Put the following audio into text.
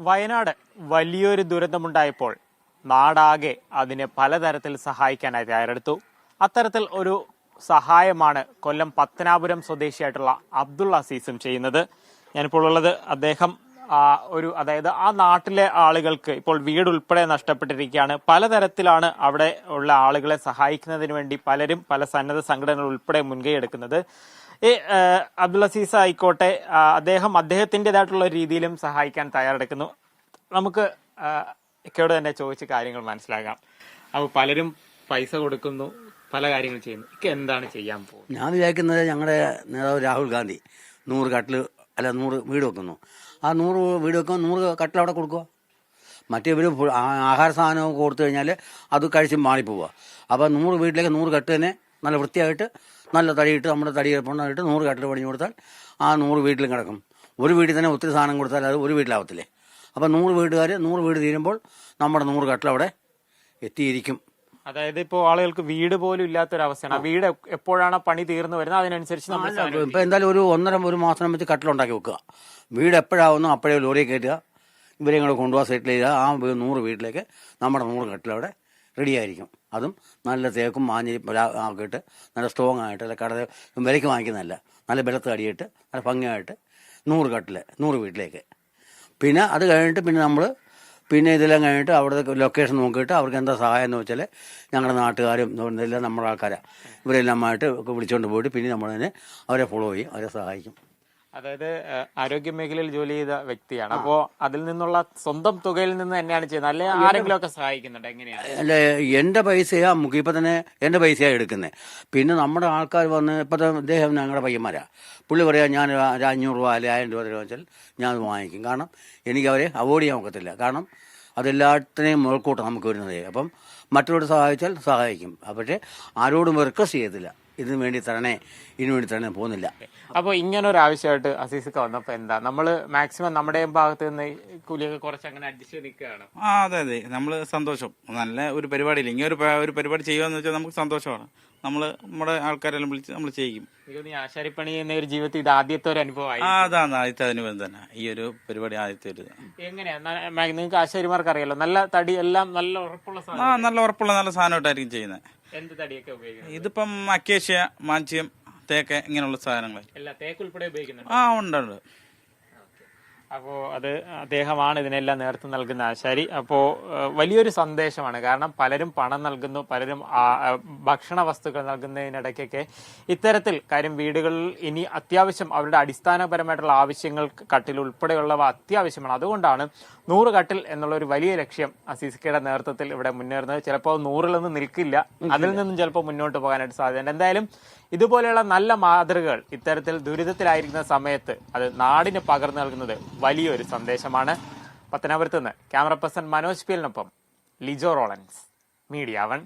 വയനാട് വലിയൊരു ദുരന്തമുണ്ടായപ്പോൾ നാടാകെ അതിനെ പലതരത്തിൽ സഹായിക്കാനായി തയ്യാറെടുത്തു. അത്തരത്തിൽ ഒരു സഹായമാണ് കൊല്ലം പത്തനാപുരം സ്വദേശിയായിട്ടുള്ള അബ്ദുൾ അസീസും ചെയ്യുന്നത്. ഞാനിപ്പോൾ ഉള്ളത് അദ്ദേഹം അതായത് ആ നാട്ടിലെ ആളുകൾക്ക് ഇപ്പോൾ വീട് ഉൾപ്പെടെ നഷ്ടപ്പെട്ടിരിക്കുകയാണ്. പലതരത്തിലാണ് അവിടെ ഉള്ള ആളുകളെ സഹായിക്കുന്നതിന് വേണ്ടി പലരും പല സന്നദ്ധ സംഘടനകൾ ഉൾപ്പെടെ മുൻകൈ എടുക്കുന്നത്. അബ്ദുൾ അസീസ് ആയിക്കോട്ടെ, അദ്ദേഹം അദ്ദേഹത്തിൻ്റെതായിട്ടുള്ള രീതിയിലും സഹായിക്കാൻ തയ്യാറെടുക്കുന്നു. നമുക്ക് ഇക്കയോട് തന്നെ ചോദിച്ച് കാര്യങ്ങൾ മനസ്സിലാക്കാം. അപ്പോൾ പലരും പൈസ കൊടുക്കുന്നു, പല കാര്യങ്ങൾ ചെയ്യുന്നു. ഇക്ക എന്താണ് ചെയ്യാൻ പോകുന്നത്? ഞാൻ വിചാരിക്കുന്നത് ഞങ്ങളുടെ നേതാവ് രാഹുൽ ഗാന്ധി 100 വീട് വെക്കുന്നു. ആ 100 വീട് വെക്കുമ്പോൾ 100 കട്ടിൽ അവിടെ കൊടുക്കുക. മറ്റേവർ ആഹാര സാധനവും കൊടുത്തു കഴിഞ്ഞാൽ അത് കഴിച്ച് മാറിപ്പോവുക. അപ്പോൾ 100 വീട്ടിലേക്ക് 100 കട്ട് തന്നെ നല്ല വൃത്തിയായിട്ട് നല്ല തടിയിട്ട് നമ്മുടെ തടി പൊണ്ണായിട്ട് 100 കട്ടിൽ പണിഞ്ഞു കൊടുത്താൽ ആ 100 വീട്ടിലും കിടക്കും. ഒരു വീട്ടിൽ തന്നെ ഒത്തിരി സാധനം കൊടുത്താൽ അത് ഒരു വീട്ടിലാവത്തില്ലേ. അപ്പോൾ 100 വീട്ടുകാർ 100 വീട് തീരുമ്പോൾ നമ്മുടെ 100 കട്ടിൽ അവിടെ എത്തിയിരിക്കും. അതായത് ഇപ്പോൾ ആളുകൾക്ക് വീട് പോലും ഇല്ലാത്തൊരവസ്ഥയാണ്. വീട് എപ്പോഴാണ് പണി തീർന്നു വരുന്നത് അതിനനുസരിച്ച് ഇപ്പൊ എന്തായാലും ഒരു മാസം വെച്ച് കട്ടിലുണ്ടാക്കി വെക്കുക. വീട് എപ്പോഴാവുന്നു അപ്പോഴേ ലോറിയെ കയറ്റുക, ഇവരെ കൂടെ കൊണ്ടുപോകാൻ സെറ്റിൽ ചെയ്യുക. ആ 100 വീട്ടിലേക്ക് നമ്മുടെ 100 കട്ടിലവിടെ റെഡിയായിരിക്കും. അതും നല്ല തേക്കും മാഞ്ഞി ആക്കിയിട്ട് നല്ല സ്ട്രോങ് ആയിട്ട് അല്ല കട വിലയ്ക്ക് വാങ്ങിക്കുന്നതല്ല, നല്ല ബലത്ത് അടിയിട്ട് നല്ല ഭംഗിയായിട്ട് 100 കട്ടിൽ 100 വീട്ടിലേക്ക്. പിന്നെ അത് കഴിഞ്ഞിട്ട് പിന്നെ ഇതെല്ലാം കഴിഞ്ഞിട്ട് അവിടുത്തെ ലൊക്കേഷൻ നോക്കിയിട്ട് അവർക്ക് എന്താ സഹായം എന്ന് വെച്ചാൽ ഞങ്ങളുടെ നാട്ടുകാരും ഇതെല്ലാം നമ്മുടെ ആൾക്കാരാണ്, ഇവരെല്ലാമായിട്ട് വിളിച്ചുകൊണ്ട് പോയിട്ട് പിന്നെ നമ്മൾ തന്നെ അവരെ ഫോളോ ചെയ്യും, അവരെ സഹായിക്കും. അതായത് ആരോഗ്യ മേഖലയിൽ ജോലി ചെയ്ത വ്യക്തിയാണ്. അപ്പോൾ അതിൽ നിന്നുള്ള സ്വന്തം തുകയിൽ നിന്ന് തന്നെയാണ് ചെയ്യുന്നത്, അല്ലെ ആരെങ്കിലും ഒക്കെ സഹായിക്കുന്നുണ്ട്? എങ്ങനെയാണ്? അല്ലെ എന്റെ പൈസയാ ഇപ്പൊ തന്നെ എന്റെ പൈസയാ എടുക്കുന്നത്. പിന്നെ നമ്മുടെ ആൾക്കാർ വന്ന് ഇപ്പത്തെ ഇദ്ദേഹം ഞങ്ങളുടെ പയ്യന്മാരാ, പുള്ളി പറയാ ഞാൻ 500 രൂപ അല്ലെ 1000 രൂപ വെച്ചാൽ ഞാൻ അത് വാങ്ങിക്കും. കാരണം എനിക്ക് അവരെ അവോയ്ഡ് ചെയ്യാൻ ഒക്കത്തില്ല. കാരണം അതെല്ലാത്തിനെയും മുതൽക്കൂട്ടം നമുക്ക് വരുന്നത്. അപ്പം മറ്റുള്ളവർ സഹായിച്ചാൽ സഹായിക്കും, പക്ഷേ ആരോടും റിക്വസ്റ്റ് ചെയ്യത്തില്ല ഇതിനു വേണ്ടി തരണേ പോകുന്നില്ല. അപ്പോൾ ഇങ്ങനെ ഒരു ആവശ്യമായിട്ട് അസീസൊക്കെ വന്നപ്പോൾ എന്താ നമ്മൾ മാക്സിമം നമ്മുടെ ഭാഗത്ത് നിന്ന് കൂലിയൊക്കെ കുറച്ച് അങ്ങനെ അഡ്ജസ്റ്റ് ചെയ്ത് നിൽക്കുകയാണ്? അതെ നമ്മൾ സന്തോഷം. നല്ല ഒരു പരിപാടിയില്ല, ഇങ്ങനെ ഒരു പരിപാടി ചെയ്യുകയെന്ന് വെച്ചാൽ നമുക്ക് സന്തോഷമാണ്. നമ്മുടെ ആൾക്കാരെല്ലാം വിളിച്ച് നമ്മൾ ചെയ്യും. ആശാരിപ്പണി എന്ന ഒരു ജീവിതത്തിൽ ഇത് ആദ്യത്തെ ഒരു അനുഭവമായി? അതാണ് ആദ്യത്തെ അനുഭവം തന്നെ, ഈ ഒരു പരിപാടി ആദ്യത്തെ ഒരു. എങ്ങനെയാ നിങ്ങൾക്ക് ആശാരിമാർക്ക് അറിയാലോ, നല്ല തടി എല്ലാം നല്ല ഉറപ്പുള്ള സാധനം? നല്ല ഉറപ്പുള്ള നല്ല സാധനമായിട്ടായിരിക്കും ചെയ്യുന്നത്. എന്ത് തടിയൊക്കെ ഉപയോഗിക്കുന്നത്? ഇതിപ്പം അക്കേഷ്യ, മാഞ്ചിയം, തേക്ക് ഇങ്ങനെയുള്ള സാധനങ്ങൾ. തേക്ക് ഉൾപ്പെടെ ഉപയോഗിക്കുന്നുണ്ട്? ഉണ്ട്. അപ്പോൾ അത് അദ്ദേഹമാണ് ഇതിനെല്ലാം നേതൃത്വം നൽകുന്ന ആശാരി. അപ്പോൾ വലിയൊരു സന്ദേശമാണ്. കാരണം പലരും പണം നൽകുന്നു, പലരും ഭക്ഷണ വസ്തുക്കൾ നൽകുന്നതിനിടയ്ക്കൊക്കെ ഇത്തരത്തിൽ കാര്യം വീടുകളിൽ ഇനി അത്യാവശ്യം അവരുടെ അടിസ്ഥാനപരമായിട്ടുള്ള ആവശ്യങ്ങൾ കട്ടിൽ ഉൾപ്പെടെയുള്ളവ അത്യാവശ്യമാണ്. അതുകൊണ്ടാണ് 100 കട്ടിൽ എന്നുള്ള ഒരു വലിയ ലക്ഷ്യം അസീസിക്കയുടെ നേതൃത്വത്തിൽ ഇവിടെ മുന്നേറുന്നത്. ചിലപ്പോൾ 100-ലൊന്നും നിൽക്കില്ല, അതിൽ നിന്നും ചിലപ്പോൾ മുന്നോട്ട് പോകാനായിട്ട് സാധ്യതയുണ്ട്. എന്തായാലും ഇതുപോലെയുള്ള നല്ല മാതൃകകൾ ഇത്തരത്തിൽ ദുരിതത്തിലായിരിക്കുന്ന സമയത്ത് അത് നാടിന് പകർന്നു നൽകുന്നത് വലിയൊരു സന്ദേശമാണ്. പത്തനാപുരത്ത് നിന്ന് ക്യാമറ പേഴ്സൺ മനോജ് പിയലിനൊപ്പം ലിജോ റോളൻസ്, മീഡിയ 1.